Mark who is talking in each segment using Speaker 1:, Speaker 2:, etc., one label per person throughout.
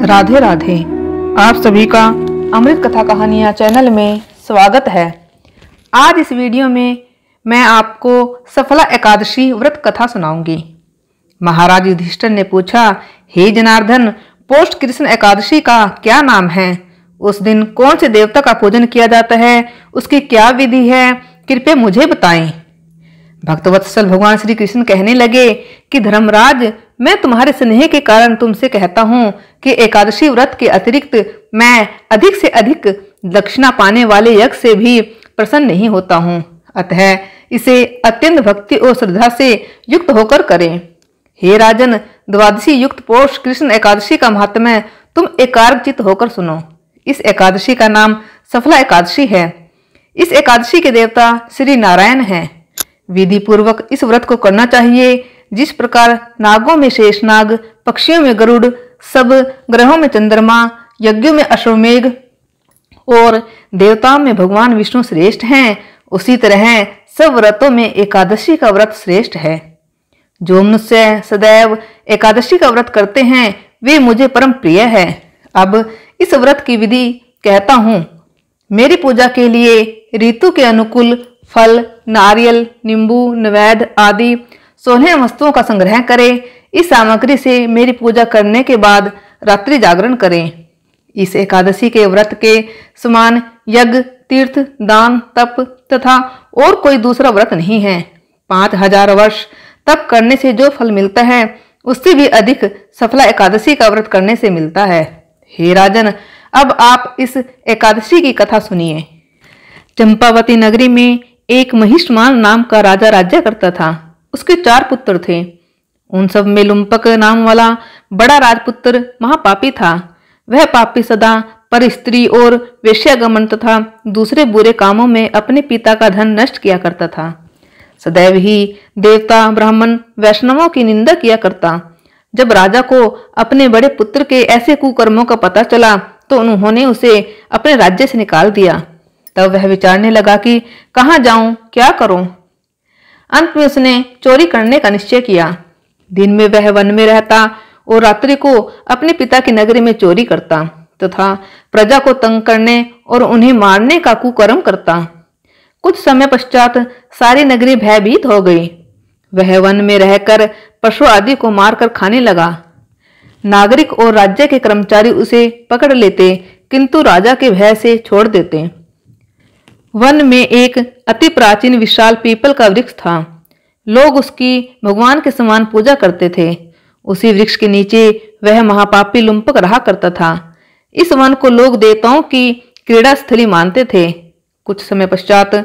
Speaker 1: राधे राधे। आप सभी का अमृत कथा कहानियां चैनल में स्वागत है। आज इस वीडियो में मैं आपको सफला एकादशी व्रत कथा सुनाऊंगी। महाराज युधिष्ठिर ने पूछा, हे जनार्दन, पोष्ट कृष्ण एकादशी का क्या नाम है? उस दिन कौन से देवता का पूजन किया जाता है? उसकी क्या विधि है? कृपया मुझे बताएं। भक्तवत्सल भगवान श्री कृष्ण कहने लगे कि धर्मराज, मैं तुम्हारे स्नेह के कारण तुमसे कहता हूँ कि एकादशी व्रत के अतिरिक्त मैं अधिक से अधिक दक्षिणा पाने वाले यज्ञ से भी प्रसन्न नहीं होता हूँ। अतः इसे अत्यंत भक्ति और श्रद्धा से युक्त होकर करें। हे राजन, द्वादशी युक्त पोष कृष्ण एकादशी का महात्म्य तुम एकाग्रचित्त होकर सुनो। इस एकादशी का नाम सफला एकादशी है। इस एकादशी के देवता श्री नारायण हैं। विधि पूर्वक इस व्रत को करना चाहिए। जिस प्रकार नागों में शेषनाग, पक्षियों में गरुड़, सब ग्रहों में चंद्रमा, यज्ञों में अश्वमेघ और देवताओं में भगवान विष्णु श्रेष्ठ हैं, उसी तरह सब व्रतों में एकादशी का व्रत श्रेष्ठ है। जो मनुष्य सदैव एकादशी का व्रत करते हैं वे मुझे परम प्रिय है। अब इस व्रत की विधि कहता हूँ। मेरी पूजा के लिए ऋतु के अनुकूल फल, नारियल, नींबू, नैवेद्य आदि 16 वस्तुओं का संग्रह करें। इस सामग्री से मेरी पूजा करने के बाद रात्रि जागरण करें। इस एकादशी के व्रत के समान यज्ञ, तीर्थ, दान, तप तथा और कोई दूसरा व्रत नहीं है। 5000 वर्ष तप करने से जो फल मिलता है उससे भी अधिक सफला एकादशी का व्रत करने से मिलता है। हे राजन, अब आप इस एकादशी की कथा सुनिए। चंपावती नगरी में एक महिष्मान नाम का राजा राज्य करता था। उसके 4 पुत्र थे। उन सब में लुम्पक नाम वाला बड़ा राजपुत्र महापापी था। वह पापी सदा पर स्त्री और वेश्यागमन तथा दूसरे बुरे कामों में अपने पिता का धन नष्ट किया करता था। सदैव ही देवता, ब्राह्मण, वैष्णवों की निंदा किया करता। जब राजा को अपने बड़े पुत्र के ऐसे कुकर्मों का पता चला तो उन्होंने उसे अपने राज्य से निकाल दिया। तब वह विचारने लगा कि कहाँ जाऊं, क्या करूं। अंत में उसने चोरी करने का निश्चय किया। दिन में वह वन में रहता और रात्रि को अपने पिता की नगरी में चोरी करता तथा प्रजा को तंग करने और उन्हें मारने का कुकर्म करता। कुछ समय पश्चात सारी नगरी भयभीत हो गई। वह वन में रहकर पशु आदि को मारकर खाने लगा। नागरिक और राज्य के कर्मचारी उसे पकड़ लेते किंतु राजा के भय से छोड़ देते। वन में एक अति प्राचीन विशाल पीपल का वृक्ष था। लोग उसकी भगवान के समान पूजा करते थे। उसी वृक्ष के नीचे वह महापापी लुम्पक रहा करता था। इस वन को लोग देवताओं की क्रीड़ा स्थली मानते थे। कुछ समय पश्चात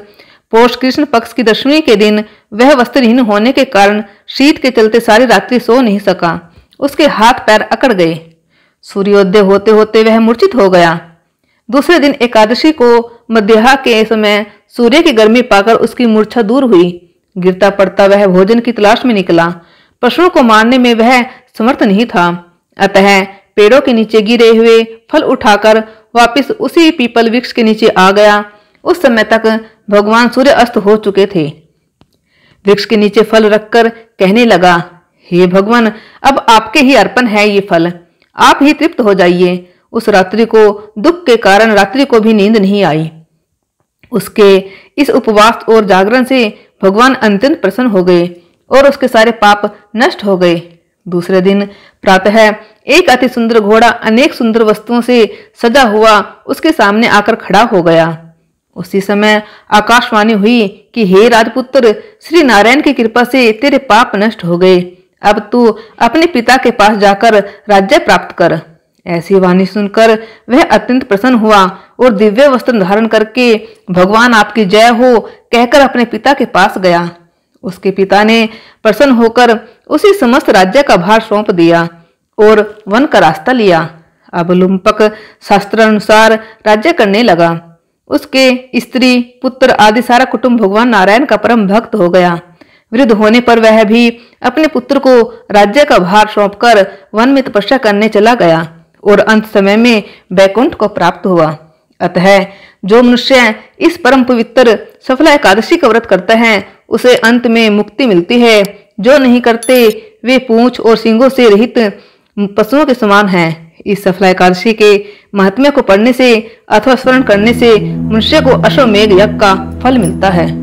Speaker 1: पोष कृष्ण पक्ष की दशमी के दिन वह वस्त्रहीन होने के कारण शीत के चलते सारी रात्रि सो नहीं सका। उसके हाथ पैर अकड़ गए। सूर्योदय होते होते वह मूर्छित हो गया। दूसरे दिन एकादशी को मध्याह्न के समय सूर्य की गर्मी पाकर उसकी मूर्छा दूर हुई। गिरता पड़ता वह भोजन की तलाश में निकला। पशुओं को मारने में वह समर्थ नहीं था। अतः पेड़ों के नीचे गिरे हुए फल उठाकर वापस उसी पीपल वृक्ष के नीचे आ गया। उस समय तक भगवान सूर्य अस्त हो चुके थे। वृक्ष के नीचे फल रखकर कहने लगा, हे भगवान, अब आपके ही अर्पण है ये फल। आप ही तृप्त हो जाइए। उस रात्रि को दुख के कारण रात्रि को भी नींद नहीं आई। उसके इस उपवास और जागरण से भगवान अत्यंत प्रसन्न हो गए और उसके सारे पाप नष्ट हो गए। दूसरे दिन प्रातः एक अति सुंदर घोड़ा अनेक सुंदर वस्तुओं से सजा हुआ उसके सामने आकर खड़ा हो गया। उसी समय आकाशवाणी हुई कि हे राजपुत्र, श्री नारायण की कृपा से तेरे पाप नष्ट हो गए। अब तू अपने पिता के पास जाकर राज्य प्राप्त कर। ऐसी वाणी सुनकर वह अत्यंत प्रसन्न हुआ और दिव्य वस्त्र धारण करके भगवान आपकी जय हो कहकर अपने पिता के पास गया। उसके पिता ने प्रसन्न होकर उसी समस्त राज्य का भार सौंप दिया और वन का रास्ता लिया। अब लुम्पक शास्त्र अनुसार राज्य करने लगा। उसके स्त्री, पुत्र आदि सारा कुटुंब भगवान नारायण का परम भक्त हो गया। वृद्ध होने पर वह भी अपने पुत्र को राज्य का भार सौंपकर वन में तपस्या करने चला गया और अंत समय में वैकुंठ को प्राप्त हुआ। अतः जो मनुष्य इस परम पवित्र सफला एकादशी का व्रत करता है उसे अंत में मुक्ति मिलती है। जो नहीं करते वे पूंछ और सींगों से रहित पशुओं के समान हैं। इस सफला एकादशी के महात्म्य को पढ़ने से अथवा स्मरण करने से मनुष्य को अश्वमेध यज्ञ का फल मिलता है।